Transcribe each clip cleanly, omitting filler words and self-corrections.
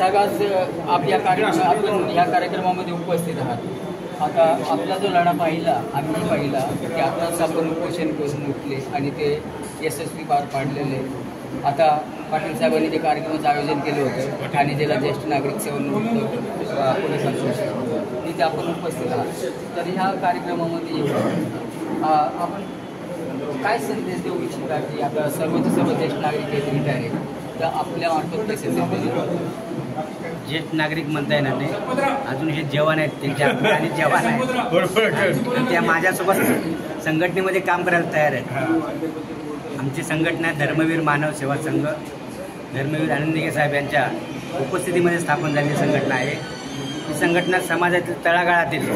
साहेब, आज आपण या कार्यक्रमामध्ये उपस्थित आहात। आता आपला जो लढा पाहिला, आम्ही पाहिला की आताच आपण उपोषण करून उठले आणि ते यशस्वी पार पाडलेले। आता पाटील साहेबांनी जे कार्यक्रमाचं आयोजन केलं होतं ठाणे जिल्हा ज्येष्ठ नागरिक सेवानिवृत्त पोलीस असोसिएशन, तिथे आपण उपस्थित आहात। तर ह्या कार्यक्रमामध्ये आपण काय संदेश देऊ इच्छिता की आता सर्व ज्येष्ठ नागरिक रिटायर आहेत, तर आपल्या मार्फत कसे ज्येष्ठ नागरिक म्हणता येणार नाही, अजून हे जवान आहेत, त्यांच्या आणि जवान आहेत, त्या माझ्यासोबत संघटनेमध्ये काम करायला तयार आहेत। आमची संघटना धर्मवीर मानव सेवा संघ, धर्मवीर आनंद निगे साहेब यांच्या उपस्थितीमध्ये स्थापन झालेली संघटना आहे। ही संघटना समाजातील तळागाळातील,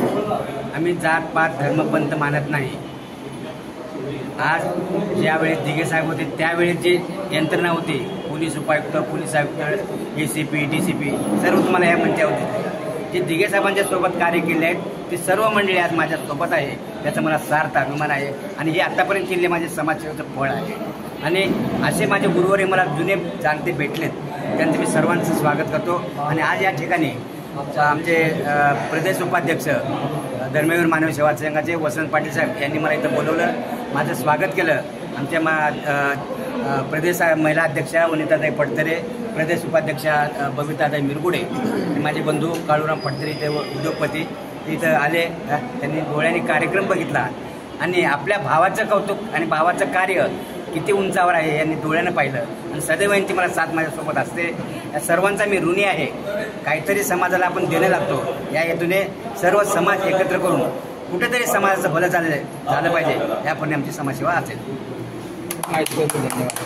आम्ही जात पात धर्मपंथ मानत नाही। आज ज्यावेळेस दिघे साहेब होते त्यावेळेस जी यंत्रणा होती, पोलीस उपायुक्त, पोलीस आयुक्त, ACP, DCP सर्व तुम्हाला या मंचावर होते। जे दिघे साहेबांच्या सोबत कार्य केले आहेत ते सर्व मंडळी आज माझ्या सोबत आहे, त्याचा मला सार्थ अभिमान आहे आणि हे आतापर्यंत केलेले माझे समाजसेवेचं फळ आहे। आणि असे माझे गुरुवारी मला जुने जाणते भेटलेत, त्यांचं मी सर्वांचं स्वागत करतो। आणि आज या ठिकाणी आमचे प्रदेश उपाध्यक्ष धर्मवीर मानव सेवा संघाचे वसंत पाटील साहेब यांनी मला इथं बोलवलं, माझं स्वागत केलं। आमच्या प्रदेश महिला अध्यक्षा वनिताताई पडतरे, प्रदेश उपाध्यक्षा बबिताताई मिरगुडे, माझे बंधू काळूराम पडतरे इथे उद्योगपती इथं आले। त्यांनी डोळ्यांनी कार्यक्रम बघितला आणि आपल्या भावाचं कौतुक आणि भावाचं कार्य किती उंचावर आहे यांनी डोळ्यानं पाहिलं आणि सदैव यांची मला साथ माझ्यासोबत असते। या सर्वांचा मी ऋणी आहे। काहीतरी समाजाला आपण देणं लागतो, या हेतूने सर्व समाज एकत्र करून कुठेतरी समाजाचं भलं झालं पाहिजे, यापुढे आमची समाजसेवा असेल। धन्यवाद।